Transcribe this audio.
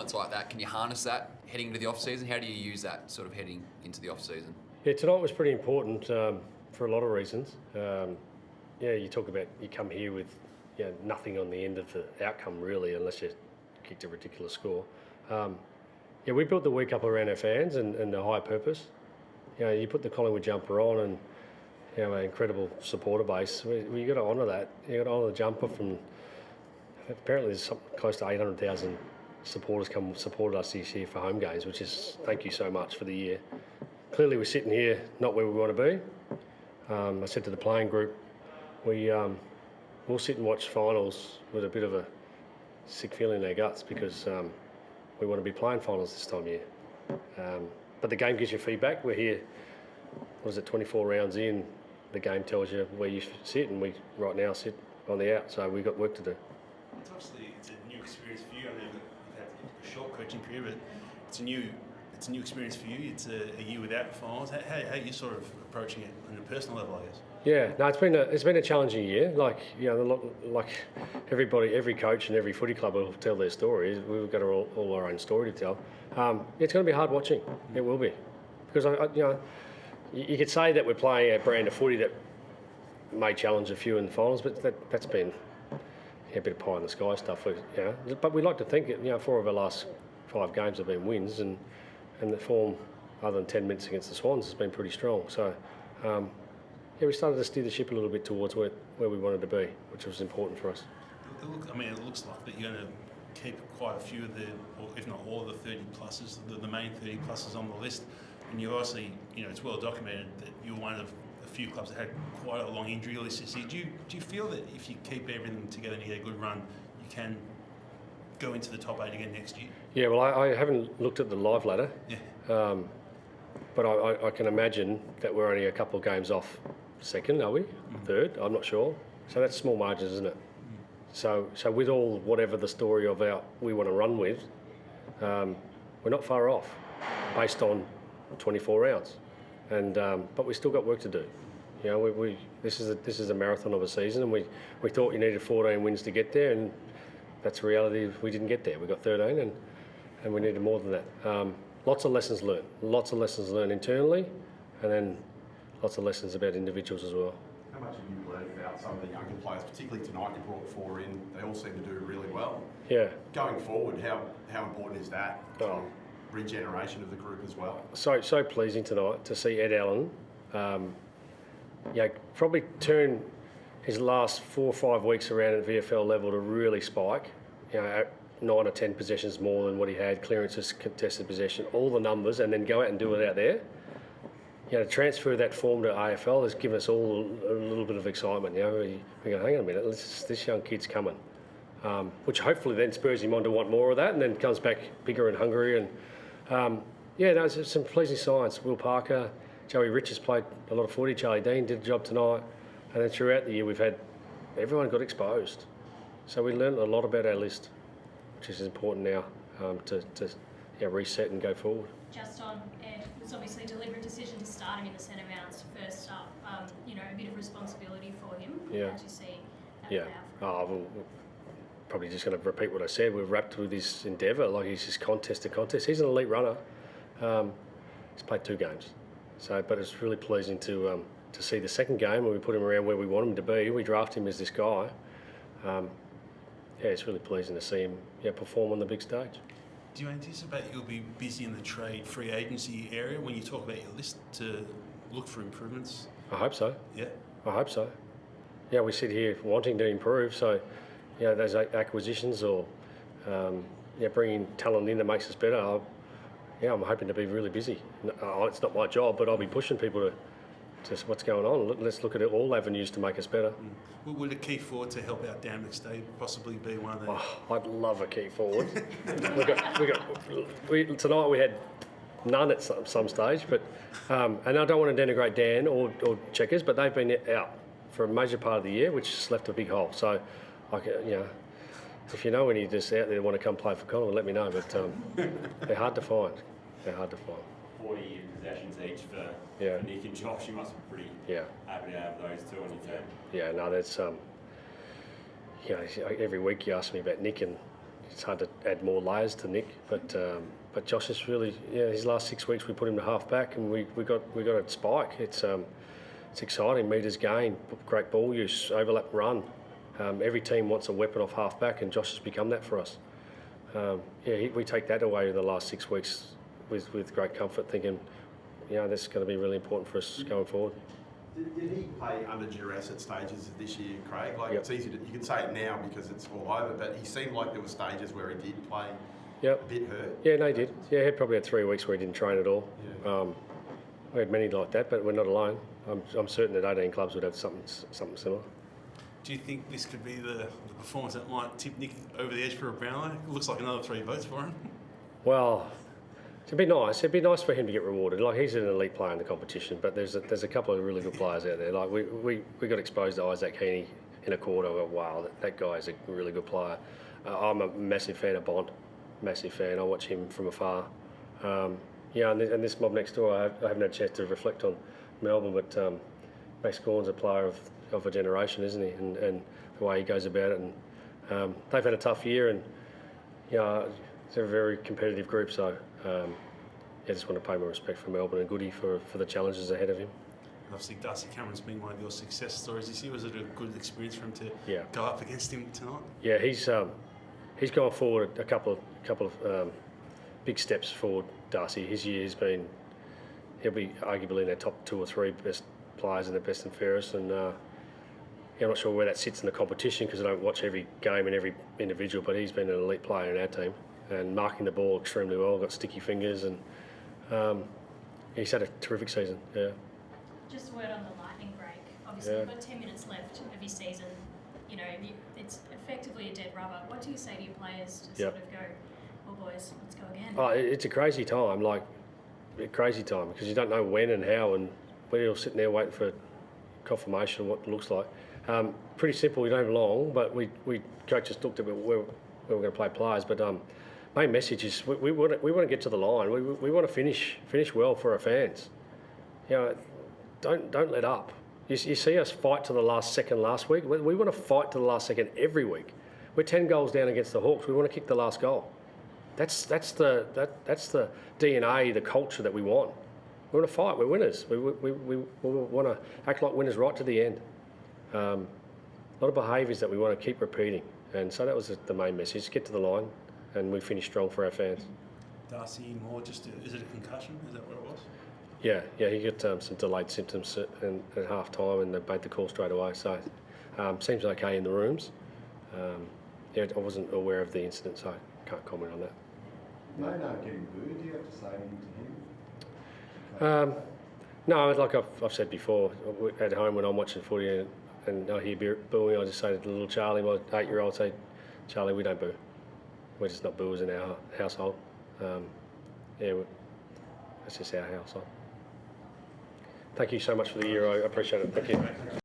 moments like that, can you harness that heading into the off-season? How do you use that sort of heading into the off-season? Yeah, tonight was pretty important for a lot of reasons. You talk about you come here with nothing on the end of the outcome really, unless you kicked a ridiculous score. We built the week up around our fans and the high purpose. You put the Collingwood jumper on and an incredible supporter base. You got to honour that. You got to honour the jumper from. Apparently, there's close to 800,000 supporters supported us this year for home games, which is thank you so much for the year. Clearly, we're sitting here not where we want to be. I said to the playing group, we'll sit and watch finals with a bit of a sick feeling in our guts because we want to be playing finals this time of year. But the game gives you feedback. We're here, 24 rounds in. The game tells you where you sit, and we right now sit on the out. So we've got work to do. It's obviously a new experience for you. I mean, you've had a short coaching period, but it's a new experience for you. It's a year without finals. How are you sort of approaching it on a personal level, I guess? Yeah, no, it's been a challenging year. Like everybody, every coach and every footy club will tell their story. We've got all our own story to tell. It's going to be hard watching. It will be, because you could say that we're playing a brand of footy that may challenge a few in the finals, but that's been a bit of pie in the sky stuff. But we like to think it. 4 of our last 5 games have been wins, and the form, other than 10 minutes against the Swans, has been pretty strong. So. We started to steer the ship a little bit towards where we wanted to be, which was important for us. It looks like that you're going to keep quite a few of or if not all of the 30 pluses, the main 30 pluses on the list. And you obviously, it's well documented that you're one of a few clubs that had quite a long injury list this year. Do you feel that if you keep everything together and you get a good run, you can go into the top 8 again next year? Yeah, well, I haven't looked at the live ladder. Yeah. But I can imagine that we're only a couple of games off second, are we? Third? I'm not sure. So that's small margins, isn't it? So with whatever the story of we want to run with, we're not far off, based on 24 rounds, but we still got work to do. This is a marathon of a season, and we thought you needed 14 wins to get there, and that's reality. We didn't get there. We got 13, and we needed more than that. Lots of lessons learned internally, and then lots of lessons about individuals as well. How much have you learned about some of the younger players, particularly tonight you brought 4 in? They all seem to do really well. Yeah. Going forward, how important is that to regeneration of the group as well? So pleasing tonight to see Ed Allen probably turn his last 4 or 5 weeks around at VFL level to really spike. 9 or 10 possessions more than what he had, clearances, contested possession, all the numbers, and then go out and do it out there. To transfer that form to AFL has given us all a little bit of excitement. We go, hang on a minute, this young kid's coming, which hopefully then spurs him on to want more of that, and then comes back bigger and hungrier. And there's some pleasing signs. Will Parker, Joey Rich has played a lot of footy. Charlie Dean did the job tonight, and then throughout the year we've had everyone got exposed. So we learned a lot about our list, which is important now to reset and go forward. Just on Ed, it was obviously a deliberate decision to start him in the centre bounce first up. A bit of responsibility for him. Yeah. As you see. Well, probably just going to repeat what I said. We're wrapped with his endeavour. Like, he's just contest to contest. He's an elite runner. He's played 2 games. But it's really pleasing to see the second game when we put him around where we want him to be. We draft him as this guy. It's really pleasing to see him perform on the big stage. Do you anticipate you'll be busy in the trade free agency area when you talk about your list to look for improvements? I hope so. Yeah? I hope so. We sit here wanting to improve, so those acquisitions or bringing talent in that makes us better, I'm hoping to be really busy. It's not my job, but I'll be pushing people to what's going on. Let's look at all avenues to make us better. Would a key forward to help out Dan McStay possibly be one of them? I'd love a key forward. Tonight we had none at some stage, but and I don't want to denigrate Dan or Checkers, but they've been out for a major part of the year, which has left a big hole. So, if you know any just out there that want to come play for Collingwood, let me know. But they're hard to find. 40 possessions each for Nick and Josh. You must be pretty happy to have those 2 on your team. Yeah, no, that's every week you ask me about Nick, and it's hard to add more layers to Nick, but Josh is really, his last 6 weeks we put him to half back and we got a spike. It's exciting, metres gained, great ball use, overlap run. Every team wants a weapon off half back, and Josh has become that for us. We take that away in the last 6 weeks with great comfort, thinking, this is going to be really important for us going forward. Did he play under duress at stages this year, Craig? Like, Yep. It's easy you can say it now because it's all over, but he seemed like there were stages where he did play Yep. a bit hurt. Yeah, no, he did. Yeah, he had probably had 3 weeks where he didn't train at all. Yeah. We had many like that, but we're not alone. I'm certain that 18 clubs would have something similar. Do you think this could be the performance that might tip Nick over the edge for a Brownlow? It looks like another 3 votes for him. Well, it'd be nice. It'd be nice for him to get rewarded. Like, he's an elite player in the competition, but there's a couple of really good players out there. Like, we got exposed to Isaac Heaney in a quarter. Wow, that guy is a really good player. I'm a massive fan of Bond. Massive fan. I watch him from afar. And this mob next door, I haven't had a chance to reflect on Melbourne, but Max Gawn's a player of a generation, isn't he? And the way he goes about it. And they've had a tough year, and it's a very competitive group. So I just want to pay my respect for Melbourne and Goody for the challenges ahead of him. Obviously, Darcy Cameron's been one of your success stories this year. Was it a good experience for him to go up against him tonight? Yeah, he's gone forward a couple of big steps forward. Darcy, his year he'll be arguably in the top 2 or 3 best players in the best and fairest, and I'm not sure where that sits in the competition because I don't watch every game and every individual, but he's been an elite player in our team and marking the ball extremely well, got sticky fingers, and he's had a terrific season. Yeah. Just a word on the lightning break. Obviously, you've got 10 minutes left of your season. It's effectively a dead rubber. What do you say to your players to sort of go, well, boys, let's go again? Oh, it's a crazy time, because you don't know when and how, and we're all sitting there waiting for confirmation of what it looks like. Pretty simple. We don't have long, but we coach just looked at where we're going to play players. But main message is we want to get to the line. We want to finish well for our fans. Don't let up. You see us fight to the last second last week. We want to fight to the last second every week. We're 10 goals down against the Hawks. We want to kick the last goal. That's the DNA, the culture that we want. We want to fight. We're winners. We want to act like winners right to the end. A lot of behaviours that we want to keep repeating, and so that was the main message: get to the line, and we finish strong for our fans. Darcy Moore, is it a concussion? Is that what it was? Yeah, he got some delayed symptoms at half time, and they made the call straight away. So seems okay in the rooms. I wasn't aware of the incident, so I can't comment on that. No, getting booed. Do you have to say anything to him? No, like I've said before, at home when I'm watching footy and I hear booing, I just say to little Charlie, my 8-year-old, say, Charlie, we don't boo. We're just not booers in our household. That's just our household. Thank you so much for the year. I appreciate it. Thank you.